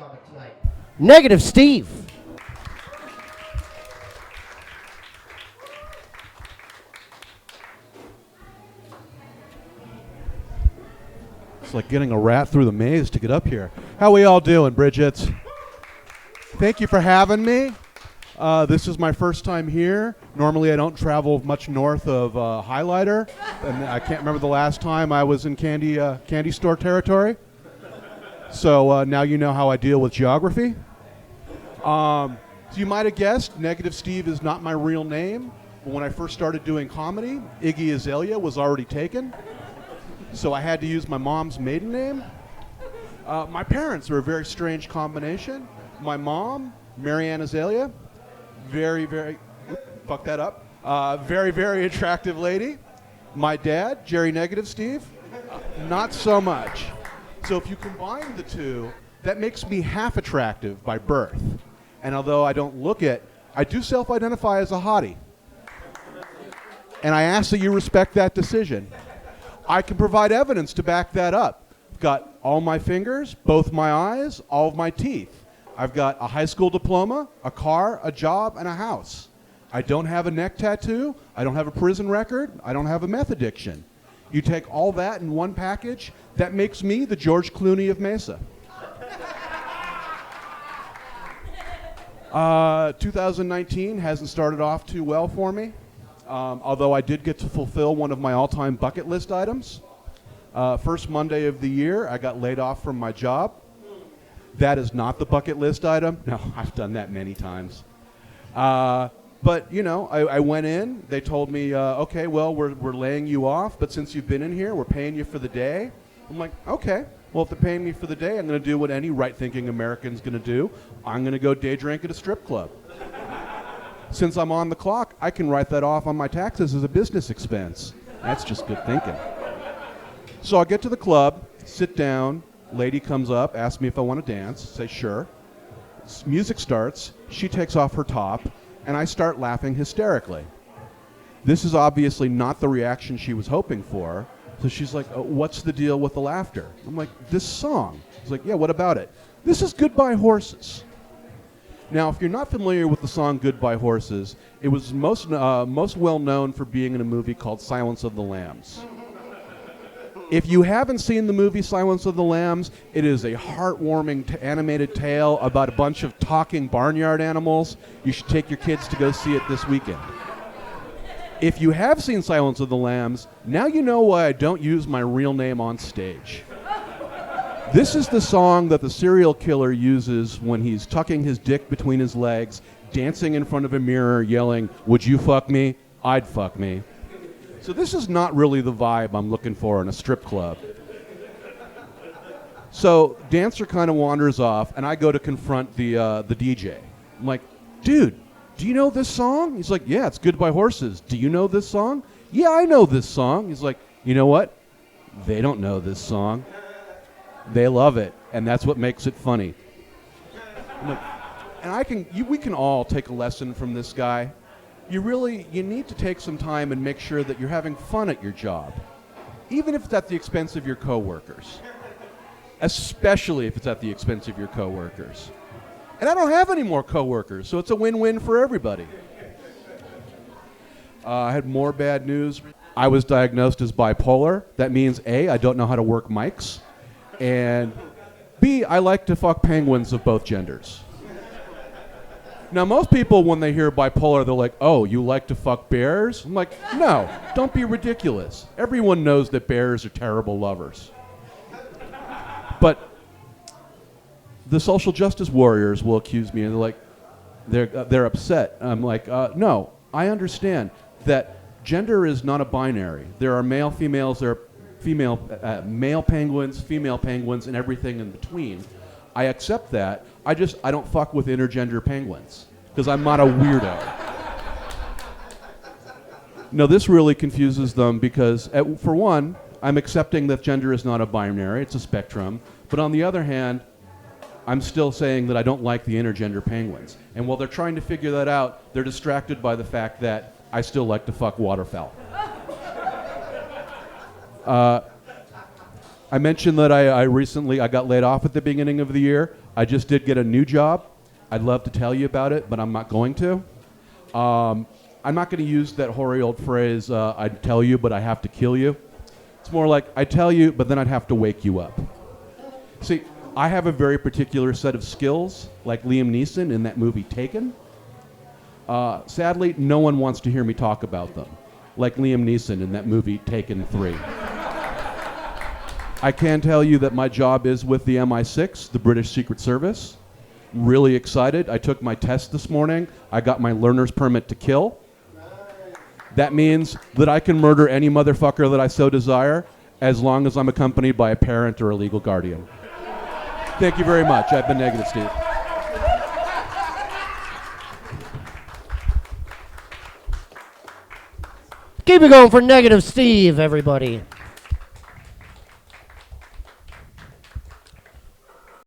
topic tonight. Negative Steve. It's like getting a rat through the maze to get up here. How we all doing, Bridget? Thank you for having me. This is my first time here. Normally I don't travel much north of Highlighter, and I can't remember the last time I was in candy store territory. So now you know how I deal with geography. So you might have guessed, Negative Steve is not my real name. But when I first started doing comedy, Iggy Azalea was already taken. So I had to use my mom's maiden name. My parents are a very strange combination. My mom, Marianne Azalea, very, fuck that up. Very, very attractive lady. My dad, Jerry Negative Steve, not so much. So if you combine the two, that makes me half attractive by birth. And although I don't look it, I do self-identify as a hottie. And I ask that you respect that decision. I can provide evidence to back that up. I've got all my fingers, both my eyes, all of my teeth. I've got a high school diploma, a car, a job, and a house. I don't have a neck tattoo. I don't have a prison record. I don't have a meth addiction. You take all that in one package, that makes me the George Clooney of Mesa. 2019 hasn't started off too well for me. Although I did get to fulfill one of my all-time bucket list items. First Monday of the year, I got laid off from my job. That is not the bucket list item. No, I've done that many times. But, you know, I went in. They told me, okay, well, we're laying you off, but since you've been in here, we're paying you for the day. I'm like, okay. Well, if they're paying me for the day, I'm going to do what any right-thinking American's going to do. I'm going to go day drink at a strip club. Since I'm on the clock, I can write that off on my taxes as a business expense. That's just good thinking. So I get to the club, sit down, lady comes up, asks me if I want to dance, say sure. Music starts, she takes off her top, and I start laughing hysterically. This is obviously not the reaction she was hoping for, so she's like, oh, what's the deal with the laughter? I'm like, this song. She's like, yeah, what about it? This is Goodbye Horses. Now, if you're not familiar with the song Goodbye Horses, it was most well known for being in a movie called Silence of the Lambs. If you haven't seen the movie Silence of the Lambs, it is a heartwarming animated tale about a bunch of talking barnyard animals. You should take your kids to go see it this weekend. If you have seen Silence of the Lambs, now you know why I don't use my real name on stage. This is the song that the serial killer uses when he's tucking his dick between his legs, dancing in front of a mirror, yelling, "Would you fuck me? I'd fuck me." So this is not really the vibe I'm looking for in a strip club. So dancer kind of wanders off, and I go to confront the DJ. I'm like, dude, do you know this song? He's like, yeah, it's Goodbye Horses. Do you know this song? Yeah, I know this song. He's like, you know what? They don't know this song. They love it, and that's what makes it funny. I'm like, and we can all take a lesson from this guy. You need to take some time and make sure that you're having fun at your job, even if it's at the expense of your coworkers, especially if it's at the expense of your coworkers. And I don't have any more coworkers, so it's a win-win for everybody. I had more bad news. I was diagnosed as bipolar. That means A, I don't know how to work mics, and B, I like to fuck penguins of both genders. Now, most people, when they hear bipolar, they're like, oh, you like to fuck bears? I'm like, no, don't be ridiculous. Everyone knows that bears are terrible lovers. But the social justice warriors will accuse me, and they're like, they're upset. I'm like, no, I understand that gender is not a binary. There are male, females, there are male penguins, female penguins, and everything in between. I accept that. I don't fuck with intergender penguins because I'm not a weirdo. No, this really confuses them because, for one, I'm accepting that gender is not a binary, it's a spectrum. But on the other hand, I'm still saying that I don't like the intergender penguins. And while they're trying to figure that out, they're distracted by the fact that I still like to fuck waterfowl. I mentioned that I recently got laid off at the beginning of the year. I just did get a new job. I'd love to tell you about it, but I'm not going to. I'm not going to use that hoary old phrase, I'd tell you, but I have to kill you. It's more like, I tell you, but then I'd have to wake you up. See, I have a very particular set of skills, like Liam Neeson in that movie Taken. Sadly, no one wants to hear me talk about them, like Liam Neeson in that movie Taken 3. I can tell you that my job is with the MI6, the British Secret Service. Really excited. I took my test this morning. I got my learner's permit to kill. That means that I can murder any motherfucker that I so desire, as long as I'm accompanied by a parent or a legal guardian. Thank you very much. I've been Negative Steve. Keep it going for Negative Steve, everybody.